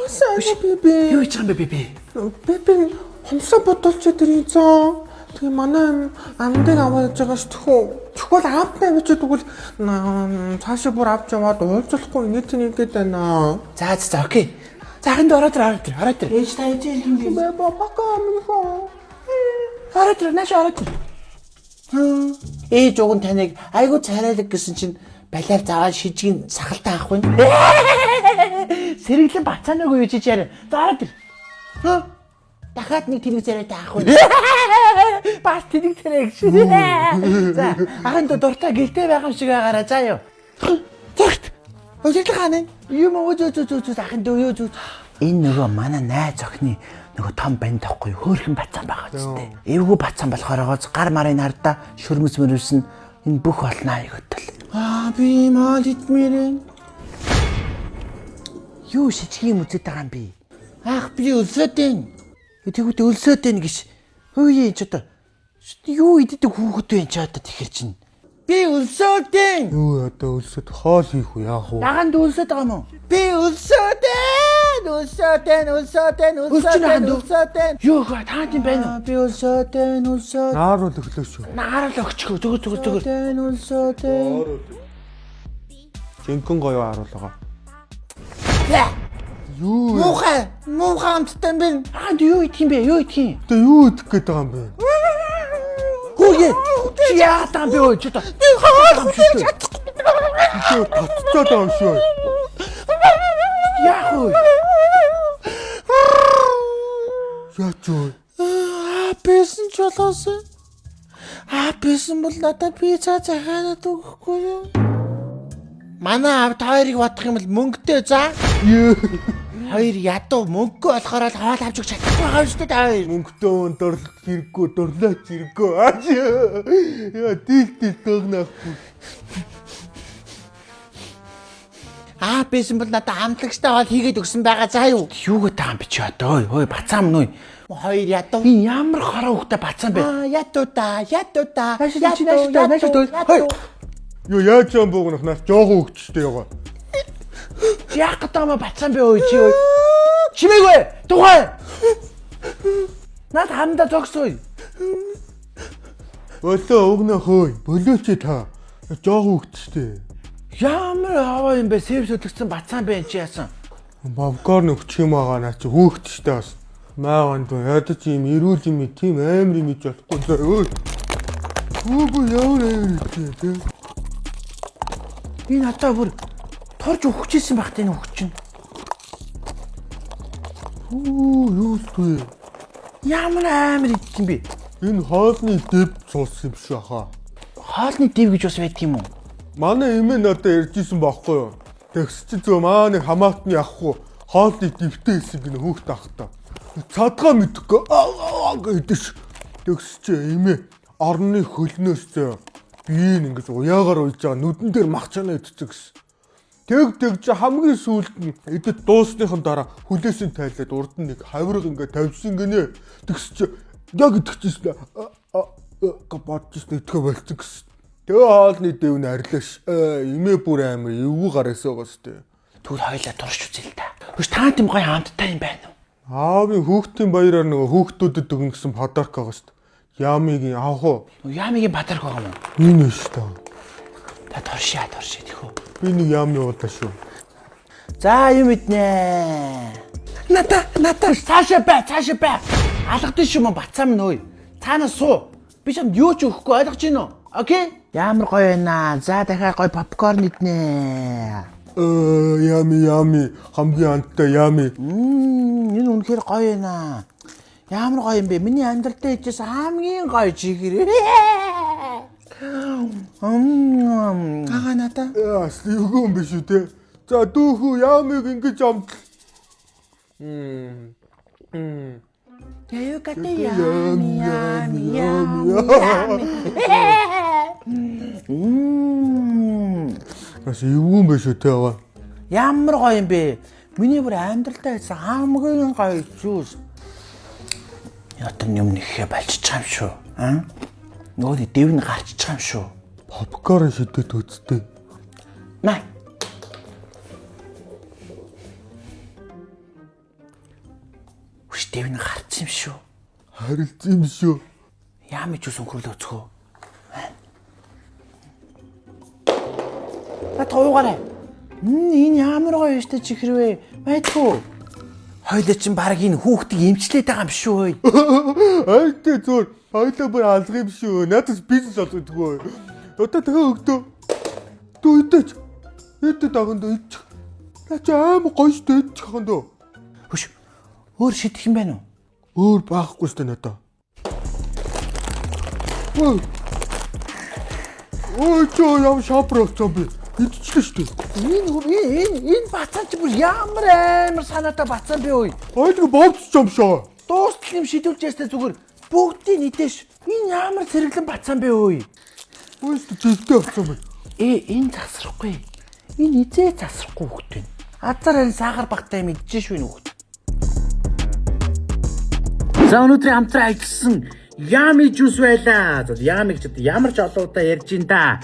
сайн бибе. Юу хийж байгаа юм бэ бибе? Бибе хомсоо бодолч өдрий заа. Тэгээ манай амдыг аваад байгаа ш тхүү. Тэгвэл аавтай байж тэгвэл цаашаа бүр авч яваад уулзахгүй нийтнийг гээд байна. За окей. За ханд ороод ир. Ээж та ээж юм би. Бака амиха. Ороод ир нааш ороод ир. Ээж уг нь таныг айгуу царайлаг гэсэн чинь балиар заваад шижгийн сахалтай авах вэ? Сэргэлэн бацаанаагүй юу чиж яар. За ороод ир. Дахиад нэг тэнэг царайтай авах вэ? Бас тэнэг царай гэж. За ахын дуртай гэлтэй байгаа юм шиг байгаараа заа юу. Зөвхт. Өжиглэх хаа нэ? Юм зөө ахын дөө юу. Энэ нөгөө манай найз охины нөгөө том банд тахгүй хөөрхөн бацаан байгаа ч тийм. Эвгүй бацаан болохоор гар марын хардаа шөрмөс мөрөсөн энэ бүх олноо айгуутал. Би мал итмэрэн. Юу шижгийн үзээд байгаа юм би? Ах би өлсөөдэн. Тэгвэл өлсөөдэн гэж. Хөөе ч одоо. Юу иддэг хүүхэд вэ ч одоо тэгэхэр чинь. Би өлсөөдэн. Юу одоо өлсөд хоол хийх үү яах вэ? Даганд өлсөд байгаа юм уу? Би өлсөөдэн. Юу таанд юм байна уу? Би өлсөөдэн. Нааруу өглөө шүү. Наарал өгчихөө зүгээр. Өлсөөдэн. Жинхэнэ гоё харуулгаа. Юу? Муухай амттай юм бэ? Хаанд юу идэх юм бэ? Тэ юу идэх гээд байгаа юм бэ? Хөөе. Чи яагаад байгаа юм бэ өө? Чи одоо. Би хоол хийж чадахгүй. Татцаад байгаа юм шүү. Яах вэ? Яач вэ? Бэсэн ч болоосон. Бэсэн бол надад пицца захианаад өгөхгүй юу? Манай авд хоёрыг бодох юм бол мөнгөтэй за. Хоёр ядуу мөнгө болохоор л хоол авч өгч чадахгүй байгаа шүү дээ хоёр. Мөнгөтэй дурлаач хэрэггүй. Яа дийл догнахгүй. Бэсэн бол надад амтлагчтай хоол хийгээд өгсөн байгаа заа юу? Юугээд байгаа юм би чи одоо ой бацаам нүй. Хоёр ядуу. Энэ ямар хараа хөхтэй бацаам бэ? Ядуу да. Нааш. Юу яаж юм буугнах нас жоохон өгчтэй ягаа. Яах гэдэг юм бацаан бэ ой чи ой. Чимээгүй. Тухай. Наад хамда зогсоё. Болоо өгнөх ой. Болооч та. Жоохон өгчтэй. Ямар аваа юм бэ? Сэвс өдөрсөн бацаан бэ чи яасан? Бавкар нөгч юм байгаа наа чи хөөгчтэй бас. Мааганд ядаж юм эрүүл юм тийм амар юм ич болохгүй заа ой. Үгүй ямар юм. Би надаа бүр торж өгчихсэн багт энэ өгч чинь. Юу вэ? Ямар амар идэх юм бэ? Энэ хоолны дэв цус юм шүү хаа. Хоолны дэв гэж бас байдаг юм уу? Манай эмээ надад ярьжсэн байхгүй юу? Тэгс чи зөө маа нэг хамаатны ахгүй хоолны дэвтэй хэсэг гэнэ хөөхт ахтаа. Цадгаа мэдхгүй гэдэж. Тэгс чи эмээ орны хөлнөөс зөө би ингэж уяагаар уйж байгаа нүдэн дээр мах чанаа идчихсэн гэсэн. Тэг чи хамгийн сүүлд нь эдэд дуусныхан дараа хүлээсийн тайлаад урд нь нэг хавирга ингэ тавьсан гинэ. Тэгс чи яг идчихсэн. Бодчихсон идэхэ болцсон гэсэн. Тэгээ хоолны дэв нь арилаш. Эмээ бүр амар эвгүй гараас байгаа сте. Тэгвэл хоёлаа турш үзээ л та. Хөөс та тийм гоё хамттай юм байна уу? Аавын хүүхдийн баяраар нөгөө хүүхдүүдэд өгнө гэсэн подарк байгаа сте. Ямигийн авах уу? Ямигийн подарк байгаа юм уу? Энэ шүү дээ. Та туршаа тэхүү. Би нэг ями удаа шүү. За юм иднэ. Ната цаашаа бай. Алгадсан шүү мөн бацаам нөө. Цаанаас суу. Би чамд юу ч өгөхгүй ойлгож байна уу? Окей? Ямар гоё байна. За дахиад гоё попкорн иднэ. Ями хамгийн амттай ями. Энэ үнэхээр гоё байна. Ямар гоё юм бэ? Миний амьдралдаа хийжсэн хамгийн гоё чигээр. Кага надаа. Эвгүй юм биш үү те. За дүүхүү ямиг ингэж амт. Яю ката ями. Бас эвгүй юм биш үү те яа. Ямар гоё юм бэ? Миний бүр амьдралдаа хийсэн хамгийн гоё жуус. Ятан юм нэхэ болчих юм шүү. Нөгөө дэв нь гарч байгаа юм шүү. Попкорн шидэт үзтээ. Маа. Дэвнэ гарч юм шүү. Харилцсан юм шүү. Яамын жуус өнхрөл өцгөө. Та туугаарай. Энэ ямар гоё штэ чи хэрвээ мэдгүй. Хойлоо чин баг энэ хүүхдийг эмчлээд байгаа юм шүү. Айтай зөөр. Хоёлаа бүр алга юм шүү. Надаас бизнес олгодгоо. Одоо тэгээ өгдөө. Дөө идэж. Идэж даганд идчих. Наа чи аим гоё штэ идчих хандаа. Хөш. Өөр шидэх юм байна уу? Өөр баахгүй штэ надаа. Ой чоо яв шапрах зомби. Идчихлээ штэ. Энэ бацаа чи бүр ямар санаатай бацаа бэ ой. Хоёлыг бовцч юм шаа. Дуустал юм шидүүлж ястай зүгээр бүгдийг нийтэш. Энэ ямар зэрэглэн бацаа бэ ой. Ой штэ зэвтэй авсан байна. Энэ засрахгүй. Энэ эзээ засрахгүй хөхт байна. Азар харин сахар багтай юм идэж шүү нөхд. За өнөөдрийн хамтран ажилласан Yummy Juice байлаа. За Yummy гэж ямар ч олон удаа ярьж ин да.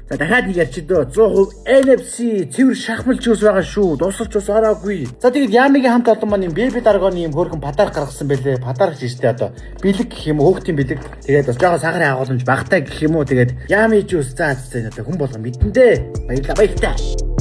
За дахиад нэг ярьж дөө 100% NFC цэвэр шахмал juice байгаа шүү. Дуусалж ус ороогүй. За тэгээд Yummy-гийн хамт олон маань юм бэби даргооны юм хөөрхөн подарк гаргасан байлээ. Подарк штэ одоо бэлэг гэх юм уу, хүүхдийн бэлэг. Тэгээд бас жоохон сахарын агуулмж багтай гэх юм уу. Тэгээд Yummy Juice за энэ одоо хүн болгон мэдэн дээ. Баярлалаа баяртай.